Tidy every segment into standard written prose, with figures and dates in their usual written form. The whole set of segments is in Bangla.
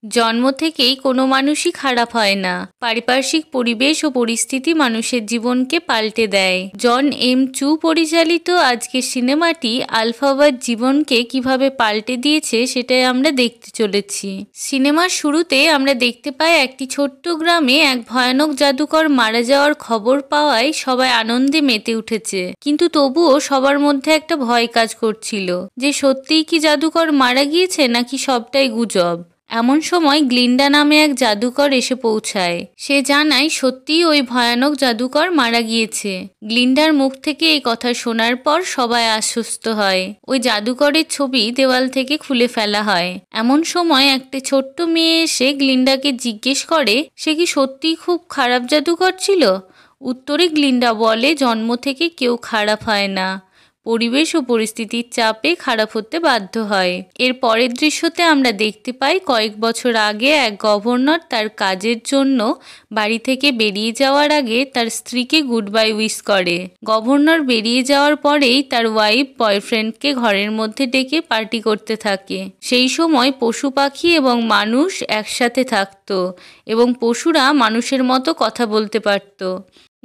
জন্ম থেকেই কোনো মানুষই খারাপ হয় না। পারিপার্শ্বিক পরিবেশ ও পরিস্থিতি মানুষের জীবনকে পাল্টে দেয়। জন এম চু পরিচালিত আজকের সিনেমাটি আলফাবার জীবনকে কিভাবে পাল্টে দিয়েছে সেটাই আমরা দেখতে চলেছি। সিনেমার শুরুতে আমরা দেখতে পাই একটি ছোট্ট গ্রামে এক ভয়ানক জাদুকর মারা যাওয়ার খবর পাওয়ায় সবাই আনন্দে মেতে উঠেছে। কিন্তু তবুও সবার মধ্যে একটা ভয় কাজ করছিল যে সত্যিই কি জাদুকর মারা গিয়েছে নাকি সবটাই গুজব। এমন সময় গ্লিন্ডা নামে এক জাদুকর এসে পৌঁছায়। সে জানায় সত্যিই ওই ভয়ানক জাদুকর মারা গিয়েছে। গ্লিন্ডার মুখ থেকে এই কথা শোনার পর সবাই আশ্বস্ত হয়। ওই জাদুকরের ছবি দেওয়াল থেকে খুলে ফেলা হয়। এমন সময় একটা ছোট্ট মেয়ে এসে গ্লিন্ডাকে জিজ্ঞেস করে সে কি সত্যিই খুব খারাপ জাদুকর ছিল। উত্তরে গ্লিন্ডা বলে জন্ম থেকে কেউ খারাপ হয় না, পরিবেশ ও পরিস্থিতির চাপে খারাপ হতে বাধ্য হয়। এর পরের দৃশ্যতে আমরা দেখতে পাই কয়েক বছর আগে এক গভর্নর তার কাজের জন্য বাড়ি থেকে বেরিয়ে যাওয়ার আগে তার স্ত্রীকে গুড বাই উইশ করে। গভর্নর বেরিয়ে যাওয়ার পরেই তার ওয়াইফ বয়ফ্রেন্ডকে ঘরের মধ্যে ডেকে পার্টি করতে থাকে। সেই সময় পশু পাখি এবং মানুষ একসাথে থাকতো এবং পশুরা মানুষের মতো কথা বলতে পারত।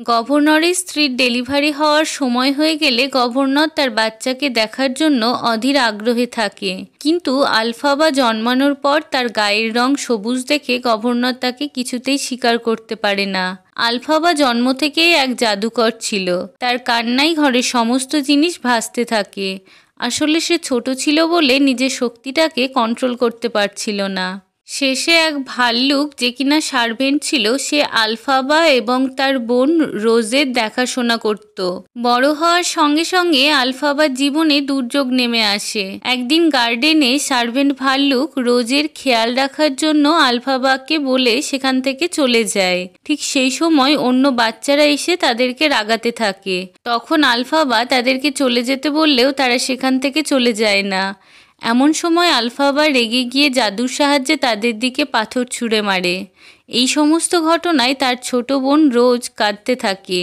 গভর্নরের স্ত্রীর ডেলিভারি হওয়ার সময় হয়ে গেলে গভর্নর তার বাচ্চাকে দেখার জন্য অধীর আগ্রহে থাকে। কিন্তু আলফাবা জন্মানোর পর তার গায়ের রং সবুজ দেখে গভর্নর তাকে কিছুতেই স্বীকার করতে পারে না। আলফাবা জন্ম থেকেই এক জাদুকর ছিল। তার কান্নায় ঘরের সমস্ত জিনিস ভাসতে থাকে। আসলে সে ছোট ছিল বলে নিজের শক্তিটাকে কন্ট্রোল করতে পারছিল না। শেষে এক ভাল্লুক যে কিনা সার্ভেন্ট ছিল সে আলফাবা এবং তার বোন রোজের দেখাশোনা করত। বড় হওয়ার সঙ্গে সঙ্গে আলফাবার জীবনে দুর্যোগ নেমে আসে। একদিন গার্ডেনে সার্ভেন্ট ভাল্লুক রোজের খেয়াল রাখার জন্য আলফাবাকে বলে সেখান থেকে চলে যায়। ঠিক সেই সময় অন্য বাচ্চারা এসে তাদেরকে রাগাতে থাকে। তখন আলফাবা তাদেরকে চলে যেতে বললেও তারা সেখান থেকে চলে যায় না। এমন সময় আলফাবা রেগে গিয়ে জাদুর সাহায্যে তাদের দিকে পাথর ছুঁড়ে মারে। এই সমস্ত ঘটনায় তার ছোট বোন রোজ কাঁদতে থাকে।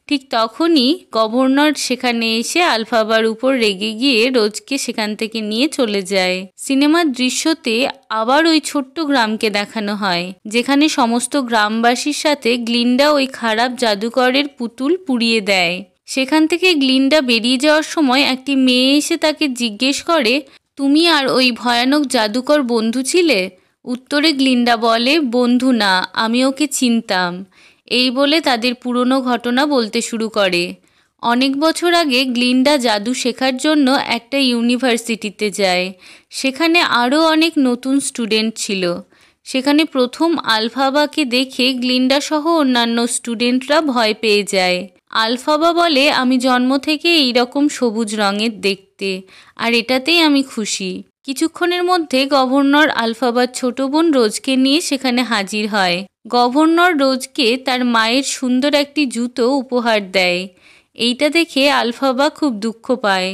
ঠিক তখনই গভর্নর সেখানে এসে আলফাবার উপর রেগে গিয়ে রোজকে সেখান থেকে নিয়ে চলে যায়। সিনেমার দৃশ্যতে আবার ওই ছোট্ট গ্রামকে দেখানো হয় যেখানে সমস্ত গ্রামবাসীর সাথে গ্লিন্ডা ওই খারাপ জাদুকরের পুতুল পুড়িয়ে দেয়। সেখান থেকে গ্লিন্ডা বেরিয়ে যাওয়ার সময় একটি মেয়ে এসে তাকে জিজ্ঞেস করে তুমি আর ওই ভয়ানক জাদুকর বন্ধু ছিলে? উত্তরে গ্লিন্ডা বলে বন্ধু না, আমি ওকে চিনতাম। এই বলে তাদের পুরনো ঘটনা বলতে শুরু করে। অনেক বছর আগে গ্লিন্ডা জাদু শেখার জন্য একটা ইউনিভার্সিটিতে যায়। সেখানে আরও অনেক নতুন স্টুডেন্ট ছিল। সেখানে প্রথম আলফাবাকে দেখে গ্লিন্ডা সহ অন্যান্য স্টুডেন্টরা ভয় পেয়ে যায়। আলফাবা বলে আমি জন্ম থেকে এইরকম সবুজ রঙের দেখতে, আর এটাতেই আমি খুশি। কিছুক্ষণের মধ্যে গভর্নর আলফাবার ছোট বোন রোজকে নিয়ে সেখানে হাজির হয়। গভর্নর রোজকে তার মায়ের সুন্দর একটি জুতো উপহার দেয়। এইটা দেখে আলফাবা খুব দুঃখ পায়,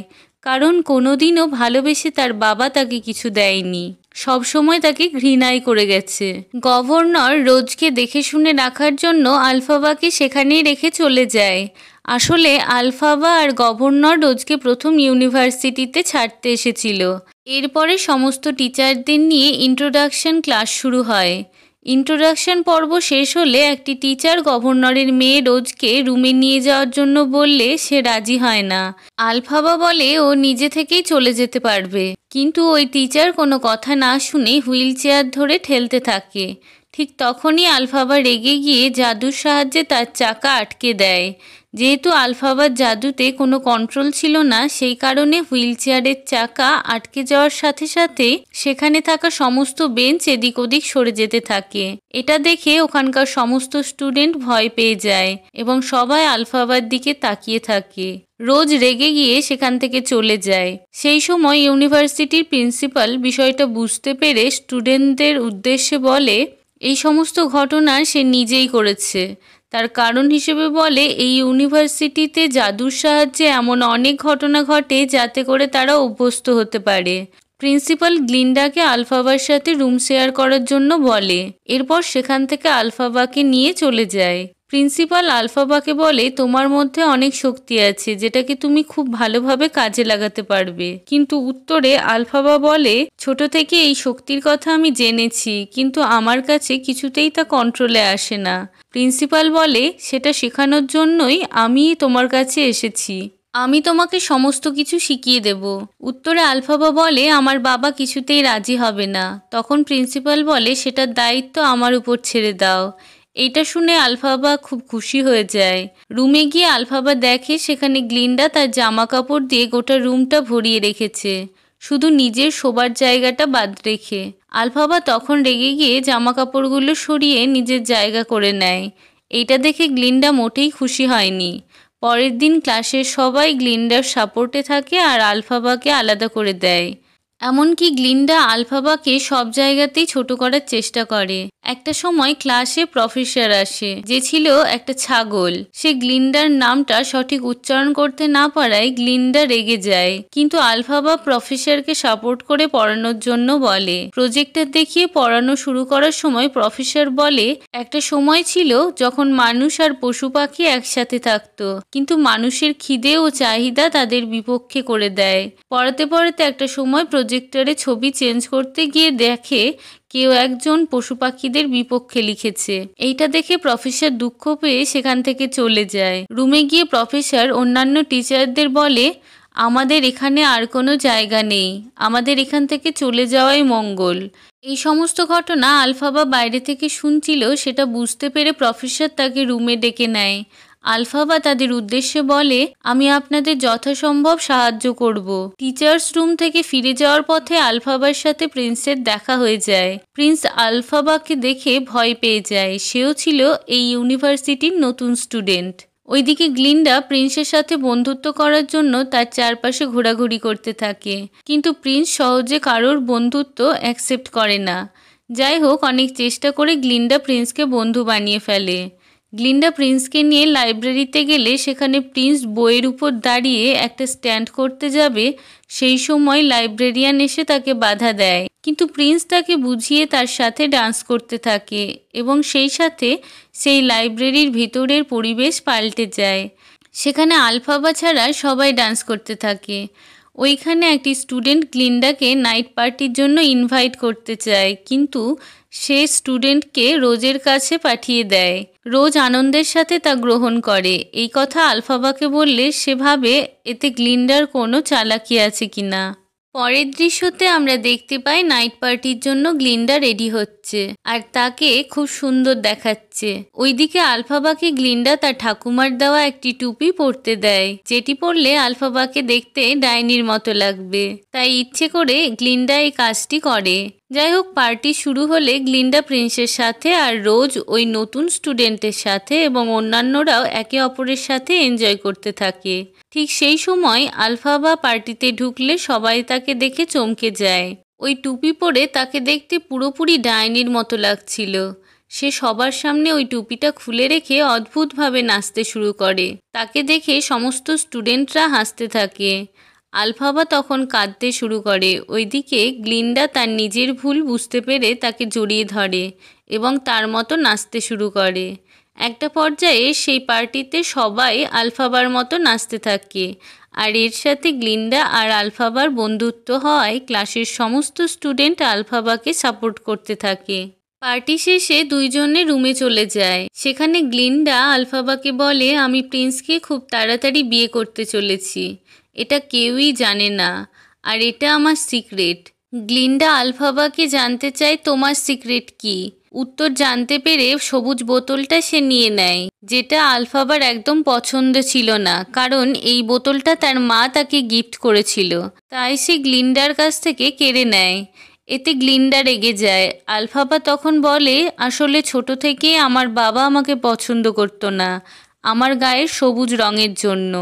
কারণ কোনোদিনও ভালোবেসে তার বাবা তাকে কিছু দেয়নি, সবসময় তাকে ঘৃণাই করে গেছে। গভর্নর রোজকে দেখে শুনে রাখার জন্য আলফাবাকে সেখানেই রেখে চলে যায়। আসলে আলফাবা আর গভর্নর রোজকে প্রথম ইউনিভার্সিটিতে ছাড়তে এসেছিল। এরপরে সমস্ত টিচারদের নিয়ে ইন্ট্রোডাকশন ক্লাস শুরু হয়। ইন্ট্রোডাকশন পর্ব শেষ হলে একটি টিচার গভর্নরের মেয়ে রোজকে রুমে নিয়ে যাওয়ার জন্য বললে সে রাজি হয় না। আলফাবা বলে ও নিজে থেকেই চলে যেতে পারবে, কিন্তু ওই টিচার কোনো কথা না শুনে হুইল চেয়ার ধরে ঠেলতে থাকে। ঠিক তখনই আলফাবা রেগে গিয়ে জাদুর সাহায্যে তার চাকা আটকে দেয়। যেহেতু আলফাবার জাদুতে কোনো কন্ট্রোল ছিল না, সেই কারণে হুইল চেয়ারের চাকা আটকে যাওয়ার সাথে সাথে সেখানে থাকা সমস্ত বেঞ্চ এদিক ওদিক সরে যেতে থাকে। এটা দেখে ওখানকার সমস্ত স্টুডেন্ট ভয় পেয়ে যায় এবং সবাই আলফাবার দিকে তাকিয়ে থাকে। রোজ রেগে গিয়ে সেখান থেকে চলে যায়। সেই সময় ইউনিভার্সিটির প্রিন্সিপাল বিষয়টা বুঝতে পেরে স্টুডেন্টদের উদ্দেশ্যে বলে এই সমস্ত ঘটনা সে নিজেই করেছে। তার কারণ হিসেবে বলে এই ইউনিভার্সিটিতে জাদুর সাহায্যে এমন অনেক ঘটনা ঘটে যাতে করে তারা অভ্যস্ত হতে পারে। প্রিন্সিপাল গ্লিন্ডাকে আলফাবার সাথে রুম শেয়ার করার জন্য বলে। এরপর সেখান থেকে আলফাবাকে নিয়ে চলে যায়। প্রিন্সিপাল আলফাবাকে বলে, তোমার মধ্যে অনেক শক্তি আছে যেটাকে তুমি খুব ভালোভাবে কাজে লাগাতে পারবে। কিন্তু উত্তরে আলফাবা বলে, ছোট থেকে এই শক্তির কথা আমি জেনেছি, কিন্তু আমার কাছে কিছুতেই তা কন্ট্রোলে আসে না। প্রিন্সিপাল বলে, সেটা শেখানোর জন্যই আমি তোমার কাছে এসেছি। আমি তোমাকে সমস্ত কিছু শিখিয়ে দেব। উত্তরে আলফাবা বলে, আমার বাবা কিছুতেই রাজি হবে না। তখন প্রিন্সিপাল বলে, সেটার দায়িত্ব আমার উপর ছেড়ে দাও। এইটা শুনে আলফাবা খুব খুশি হয়ে যায়। রুমে গিয়ে আলফাবা দেখে সেখানে গ্লিন্ডা তার জামা কাপড় দিয়ে গোটা রুমটা ভরিয়ে রেখেছে, শুধু নিজের শোবার জায়গাটা বাদ রেখে। আলফাবা তখন রেগে গিয়ে জামা কাপড়গুলো সরিয়ে নিজের জায়গা করে নেয়। এইটা দেখে গ্লিন্ডা মোটেই খুশি হয়নি। পরের দিন ক্লাসের সবাই গ্লিন্ডার সাপোর্টে থাকে আর আলফাবাকে আলাদা করে দেয়। এমনকি গ্লিন্ডা আলফাবাকে সব জায়গাতেই ছোট করার চেষ্টা করে। একটা সময় ক্লাসে প্রফেসর আসে, যে ছিল একটা ছাগল। সে গ্লিন্ডার নামটা সঠিক উচ্চারণ করতে না পারায় গ্লিন্ডা রেগে যায়, কিন্তু আলফাবা প্রফেসরকে সাপোর্ট করে পড়ানোর জন্য বলে। প্রজেক্টর দেখিয়ে পড়ানো শুরু করার সময় প্রফেসর বলে, একটা সময় ছিল যখন মানুষ আর পশু পাখি একসাথে থাকতো, কিন্তু মানুষের খিদে ও চাহিদা তাদের বিপক্ষে করে দেয়। পড়াতে পড়াতে একটা সময় প্রজেক্টরে ছবি চেঞ্জ করতে গিয়ে দেখে কেউ একজন পশু পাখিদের বিপক্ষে লিখেছে। এইটা দেখে প্রফেসর দুঃখ পেয়ে সেখান থেকে চলে যায়। রুমে গিয়ে প্রফেসর অন্যান্য টিচারদের বলে, আমাদের এখানে আর কোনো জায়গা নেই, আমাদের এখান থেকে চলে যাওয়াই মঙ্গল। এই সমস্ত ঘটনা আলফাবা বাইরে থেকে শুনছিল, সেটা বুঝতে পেরে প্রফেসর তাকে রুমে ডেকে নেয়। আলফাবা তাদের উদ্দেশ্যে বলে, আমি আপনাদের যথাসম্ভব সাহায্য করব। টিচার্স রুম থেকে ফিরে যাওয়ার পথে আলফাবার সাথে প্রিন্সের দেখা হয়ে যায়। প্রিন্স আলফাবাকে দেখে ভয় পেয়ে যায়, সেও ছিল এই ইউনিভার্সিটির নতুন স্টুডেন্ট। ওইদিকে গ্লিন্ডা প্রিন্সের সাথে বন্ধুত্ব করার জন্য তার চারপাশে ঘোরাঘুরি করতে থাকে, কিন্তু প্রিন্স সহজে কারোর বন্ধুত্ব অ্যাকসেপ্ট করে না। যাই হোক, অনেক চেষ্টা করে গ্লিন্ডা প্রিন্সকে বন্ধু বানিয়ে ফেলে। গ্লিন্ডা প্রিন্সকে নিয়ে লাইব্রেরিতে গেলে সেখানে প্রিন্স বইয়ের উপর দাঁড়িয়ে একটা স্ট্যান্ড করতে যাবে, সেই সময় লাইব্রেরিয়ান এসে তাকে বাধা দেয়, কিন্তু প্রিন্স তাকে বুঝিয়ে তার সাথে ডান্স করতে থাকে এবং সেই সাথে সেই লাইব্রেরির ভিতরের পরিবেশ পাল্টে যায়। সেখানে আলফাবা ছাড়া সবাই ডান্স করতে থাকে। ওইখানে একটি স্টুডেন্ট গ্লিন্ডাকে নাইট পার্টির জন্য ইনভাইট করতে চায়, কিন্তু সে স্টুডেন্টকে রোজের কাছে পাঠিয়ে দেয়। রোজ আনন্দের সাথে তা গ্রহণ করে। এই কথা আলফাবাকে বললে সে ভাবে এতে গ্লিন্ডার কোনো চালাকি আছে কিনা। পরের দৃশ্যতে আমরা দেখতে পাই নাইট পার্টির জন্য গ্লিন্ডা রেডি হচ্ছে আর তাকে খুব সুন্দর দেখাচ্ছে। ওইদিকে আলফাবাকে গ্লিন্ডা তার ঠাকুমার দেওয়া একটি টুপি পরতে দেয়, যেটি পরলে আলফাবাকে দেখতে ডাইনির মতো লাগবে। তাই ইচ্ছে করে গ্লিন্ডা এই কাজটি করে। যাই হোক, পার্টি শুরু হলে গ্লিন্ডা প্রিন্সের সাথে আর রোজ ওই নতুন স্টুডেন্টের সাথে এবং অন্যান্যরাও একে অপরের সাথে এনজয় করতে থাকে। ঠিক সেই সময় আলফাবা পার্টিতে ঢুকলে সবাই তাকে দেখে চমকে যায়। ওই টুপি পরে তাকে দেখতে পুরোপুরি ডাইনির মতো লাগছিল। সে সবার সামনে ওই টুপিটা খুলে রেখে অদ্ভুতভাবে নাচতে শুরু করে। তাকে দেখে সমস্ত স্টুডেন্টরা হাসতে থাকে। আলফাবা তখন কাঁদতে শুরু করে। ওইদিকে গ্লিন্ডা তার নিজের ভুল বুঝতে পেরে তাকে জড়িয়ে ধরে এবং তার মতো নাচতে শুরু করে। একটা পর্যায়ে সেই পার্টিতে সবাই আলফাবার মতো নাচতে থাকে, আর এর সাথে গ্লিন্ডা আর আলফাবার বন্ধুত্ব হওয়ায় ক্লাসের সমস্ত স্টুডেন্ট আলফাবাকে সাপোর্ট করতে থাকে। পার্টি শেষে দুইজনে রুমে চলে যায়। সেখানে গ্লিন্ডা আলফাবাকে বলে, আমি প্রিন্সকে খুব তাড়াতাড়ি বিয়ে করতে চলেছি, এটা কেউই জানে না, আর এটা আমার সিক্রেট। গ্লিন্ডা আলফাবাকে জানতে চায়, তোমার সিক্রেট কি? উত্তর জানতে পেরে সবুজ বোতলটা সে নিয়ে নেয়, যেটা আলফাবার একদম পছন্দ ছিল না, কারণ এই বোতলটা তার মা তাকে গিফট করেছিল, তাই সে গ্লিন্ডার কাছ থেকে কেড়ে নেয়। এতে গ্লিন্ডা রেগে যায়। আলফাবা তখন বলে, আসলে ছোট থেকে আমার বাবা আমাকে পছন্দ করতো না আমার গায়ের সবুজ রঙের জন্য।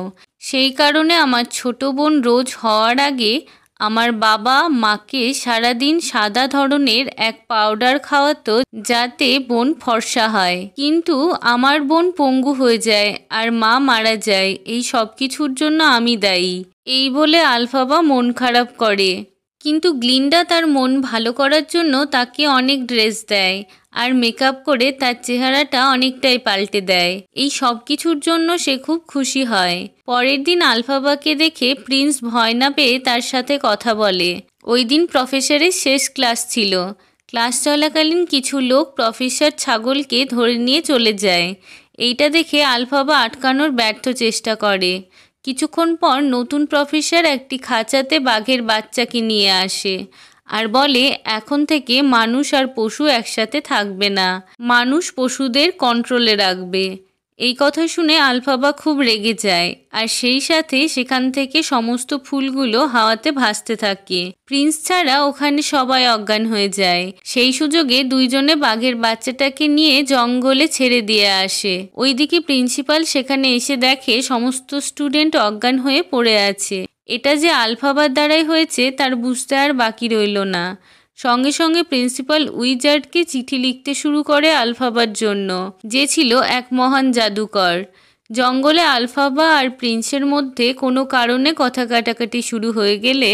সেই কারণে আমার ছোট বোন রোজ হওয়ার আগে আমার বাবা মাকে সারাদিন সাদা ধরনের এক পাউডার খাওয়াতো, যাতে বোন ফর্সা হয়। কিন্তু আমার বোন পঙ্গু হয়ে যায় আর মা মারা যায়, এই সব কিছুর জন্য আমি দায়ী। এই বলে আলফাবা মন খারাপ করে। কিন্তু গ্লিন্ডা তার মন ভালো করার জন্য তাকে অনেক ড্রেস দেয় আর মেকআপ করে তার চেহারাটা অনেকটাই পাল্টে দেয়। এই সব কিছুর জন্য সে খুব খুশি হয়। পরের দিন আলফাবাকে দেখে প্রিন্স ভয় না পেয়ে তার সাথে কথা বলে। ওই দিন প্রফেসরের শেষ ক্লাস ছিল। ক্লাস চলাকালীন কিছু লোক প্রফেসর ছাগলকে ধরে নিয়ে চলে যায়। এইটা দেখে আলফাবা আটকানোর ব্যর্থ চেষ্টা করে। কিছুক্ষণ পর নতুন প্রফেসর একটি খাঁচাতে বাঘের বাচ্চাকে নিয়ে আসে আর বলে এখন থেকে মানুষ আর পশু একসাথে থাকবে না, মানুষ পশুদের কন্ট্রোলে রাখবে। এই কথা শুনে আলফাবা খুব রেগে যায় আর সেই সাথে সেখান থেকে সমস্ত ফুলগুলো হাওয়াতে ভাসতে থাকে। প্রিন্স ছাড়া ওখানে সবাই অজ্ঞান হয়ে যায়। সেই সুযোগে দুইজনে বাঘের বাচ্চাটাকে নিয়ে জঙ্গলে ছেড়ে দিয়ে আসে। ওইদিকে প্রিন্সিপাল সেখানে এসে দেখে সমস্ত স্টুডেন্ট অজ্ঞান হয়ে পড়ে আছে। এটা যে আলফাবার দ্বারাই হয়েছে তার বুঝতে আর বাকি রইল না। সঙ্গে সঙ্গে প্রিন্সিপাল উইজার্ডকে চিঠি লিখতে শুরু করে আলফাবার জন্য, যে ছিল এক মহান জাদুকর। জঙ্গলে আলফাবা আর প্রিন্সের মধ্যে কোনো কারণে কথা কাটাকাটি শুরু হয়ে গেলে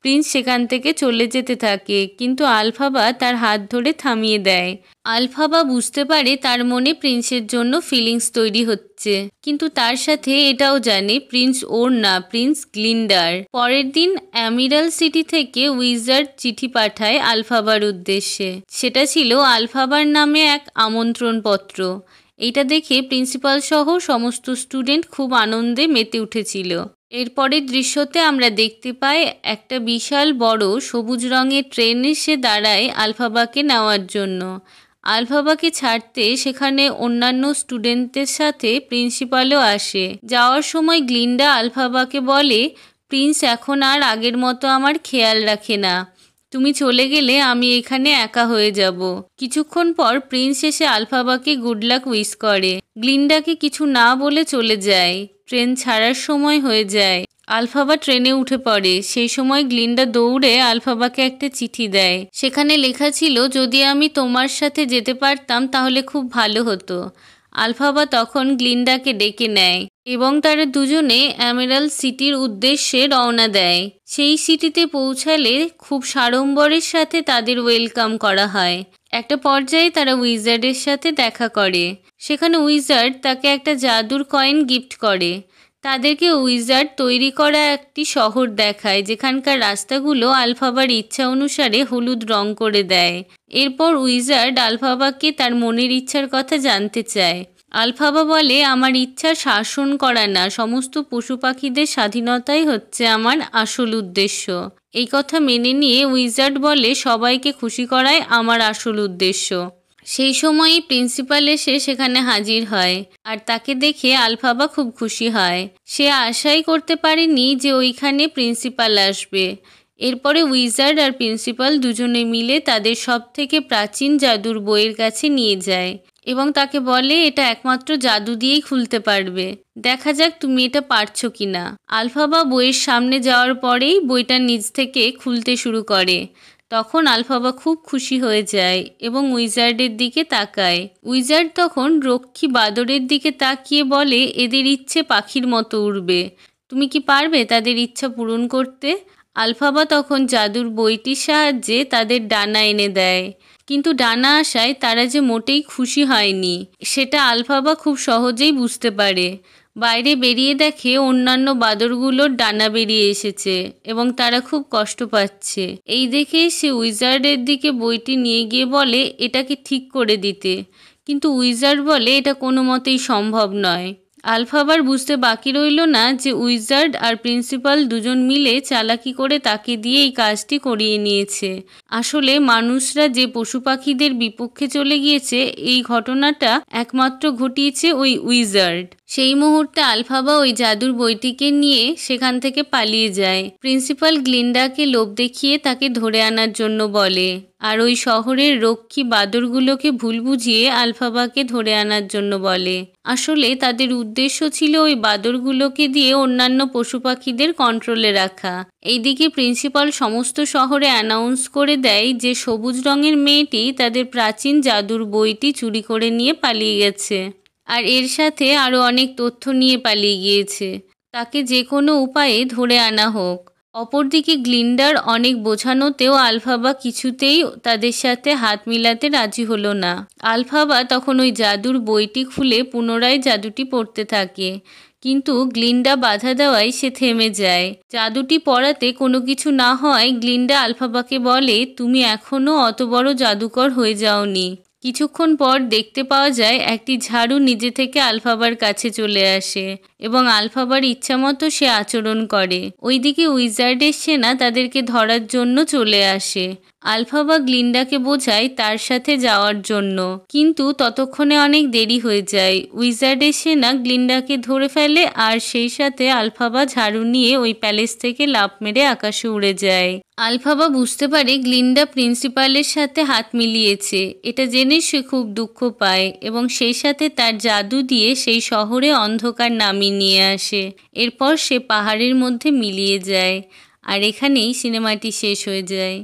প্রিন্স সেখান থেকে চলে যেতে থাকে, কিন্তু আলফাবা তার হাত ধরে থামিয়ে দেয়। আলফাবা বুঝতে পারে তার মনে প্রিন্সের জন্য ফিলিংস তৈরি হচ্ছে, কিন্তু তার সাথে এটাও জানে প্রিন্স ওর না, প্রিন্স গ্লিন্ডার। পরের দিন অ্যামিরাল সিটি থেকে উইজার্ড চিঠি পাঠায় আলফাবার উদ্দেশ্যে। সেটা ছিল আলফাবার নামে এক আমন্ত্রণপত্র। এইটা দেখে প্রিন্সিপাল সহ সমস্ত স্টুডেন্ট খুব আনন্দে মেতে উঠেছিল। এরপরের দৃশ্যতে আমরা দেখতে পাই একটা বিশাল বড় সবুজ রঙের ট্রেন এসে দাঁড়ায় আলফাবাকে নেওয়ার জন্য। আলফাবাকে ছাড়তে সেখানে অন্যান্য স্টুডেন্টদের সাথে প্রিন্সিপালও আসে। যাওয়ার সময় গ্লিন্ডা আলফাবাকে বলে, প্রিন্স এখন আর আগের মতো আমার খেয়াল রাখে না, তুমি চলে গেলে আমি এখানে একা হয়ে যাব। কিছুক্ষণ পর প্রিন্স এসে আলফাবাকে গুড লাক উইশ করে। গ্লিন্ডাকে কিছু না বলে চলে যায়। ট্রেন ছাড়ার সময় হয়ে যায়। আলফাবা ট্রেনে উঠে পড়ে। সেই সময় গ্লিন্ডা দৌড়ে আলফাবাকে একটা চিঠি দেয়। সেখানে লেখা ছিল, যদি আমি তোমার সাথে যেতে পারতাম তাহলে খুব ভালো হতো। আলফাবা তখন গ্লিন্ডাকে ডেকে নেয় এবং তারা দুজনে এমেরাল্ড সিটির উদ্দেশ্যে রওনা দেয়। সেই সিটিতে পৌঁছালে খুব সাড়ম্বরের সাথে তাদের ওয়েলকাম করা হয়। একটা পর্যায়ে তারা উইজার্ডের সাথে দেখা করে। সেখানে উইজার্ড তাকে একটা জাদুর কয়েন গিফট করে। তাদেরকে উইজার্ড তৈরি করা একটি শহর দেখায়, যেখানকার রাস্তাগুলো আলফাবার ইচ্ছা অনুসারে হলুদ রং করে দেয়। এরপর উইজার্ড আলফাবাকে তার মনের ইচ্ছার কথা জানতে চায়। আলফাবা বলে, আমার ইচ্ছা শাসন করা না, সমস্ত পশু পাখিদের স্বাধীনতাই হচ্ছে আমার আসল উদ্দেশ্য। এই কথা মেনে নিয়ে উইজার্ড বলে, সবাইকে খুশি করাই আমার আসল উদ্দেশ্য। সেই সময়ই প্রিন্সিপাল এসে সেখানে হাজির হয় আর তাকে দেখে আলফাবা খুব খুশি হয়। সে আশাই করতে পারেনি যে ওইখানে প্রিন্সিপাল আসবে। এরপরে উইজার্ড আর প্রিন্সিপাল দুজনে মিলে তাদের সবথেকে প্রাচীন জাদুর বইয়ের কাছে নিয়ে যায় এবং তাকে বলে, এটা একমাত্র জাদু দিয়েই খুলতে পারবে, দেখা যাক তুমি এটা পারছো কিনা। আলফাবা বইয়ের সামনে যাওয়ার পরেই বইটা নিজ থেকে খুলতে শুরু করে। তখন আলফাবা খুব খুশি হয়ে যায় এবং উইজার্ডের দিকে তাকায়। উইজার্ড তখন রক্ষী বাদরের দিকে তাকিয়ে বলে, এদের ইচ্ছে পাখির মতো উড়বে, তুমি কি পারবে তাদের ইচ্ছা পূরণ করতে? আলফাবা তখন জাদুর বইটির সাহায্যে তাদের ডানা এনে দেয়, কিন্তু ডানা আসায় তারা যে মোটেই খুশি হয়নি সেটা আলফাবা খুব সহজেই বুঝতে পারে। বাইরে বেরিয়ে দেখে অন্যান্য বাদরগুলোর ডানা বেরিয়ে এসেছে এবং তারা খুব কষ্ট পাচ্ছে। এই দেখে সে উইজার্ডের দিকে বইটি নিয়ে গিয়ে বলে, এটাকে ঠিক করে দিতে, কিন্তু উইজার্ড বলে এটা কোনো মতেই সম্ভব নয়। আলফাবার বুঝতে বাকি রইল না যে উইজার্ড আর প্রিন্সিপাল দুজন মিলে চালাকি করে তাকে দিয়ে এই কাজটি করিয়ে নিয়েছে। আসলে মানুষরা যে পশু পাখিদের বিপক্ষে চলে গিয়েছে এই ঘটনাটা একমাত্র ঘটিয়েছে ওই উইজার্ড। সেই মুহূর্তে আলফাবা ওই জাদুর বইটিকে নিয়ে সেখান থেকে পালিয়ে যায়। প্রিন্সিপাল গ্লিন্ডাকে লোভ দেখিয়ে তাকে ধরে আনার জন্য বলে আর ওই শহরের রক্ষী বাদরগুলোকে ভুল বুঝিয়ে আলফাবাকে ধরে আনার জন্য বলে। আসলে তাদের উদ্দেশ্য ছিল ওই বাদরগুলোকে দিয়ে অন্যান্য পশু পাখিদের কন্ট্রোলে রাখা। এইদিকে প্রিন্সিপাল সমস্ত শহরে অ্যানাউন্স করে দেয় যে সবুজ রঙের মেয়েটি তাদের প্রাচীন জাদুর বইটি চুরি করে নিয়ে পালিয়ে গেছে আর এর সাথে আরও অনেক তথ্য নিয়ে পালিয়ে গিয়েছে। তাকে যে কোনো উপায়ে ধরে আনা হোক। অপরদিকে গ্লিন্ডার অনেক বোঝানোতেও আলফাবা কিছুতেই তাদের সাথে হাত মিলাতে রাজি হলো না। আলফাবা তখন ওই জাদুর বইটি খুলে পুনরায় জাদুটি পড়তে থাকে, কিন্তু গ্লিন্ডা বাধা দেওয়ায় সে থেমে যায়। জাদুটি পড়াতে কোনো কিছু না হয় গ্লিন্ডা আলফাবাকে বলে, তুমি এখনও অত বড় জাদুকর হয়ে যাওনি। কিছুক্ষণ পর দেখতে পাওয়া যায় একটি ঝাড়ু নিজে থেকে আলফাবার কাছে চলে আসে এবং আলফাবার ইচ্ছামতো সে আচরণ করে। ওইদিকে উইজার্ডের সেনা তাদেরকে ধরার জন্য চলে আসে। আলফাবা গ্লিন্ডাকে বোঝায় তার সাথে যাওয়ার জন্য, কিন্তু ততক্ষণে অনেক দেরি হয়ে যায়। উইজার্ডের সেনা গ্লিন্ডাকে ধরে ফেলে আর সেই সাথে আলফাবা ঝাড়ু নিয়ে ওই প্যালেস থেকে লাফ মেরে আকাশে উড়ে যায়। আলফাবা বুঝতে পারে গ্লিন্ডা প্রিন্সিপালের সাথে হাত মিলিয়েছে। এটা জেনে সে খুব দুঃখ পায় এবং সেই সাথে তার জাদু দিয়ে সেই শহরে অন্ধকার নামিয়ে নিয়ে আসে। এরপর সে পাহাড়ের মধ্যে মিলিয়ে যায়। আর এখানেই সিনেমাটি শেষ হয়ে যায়।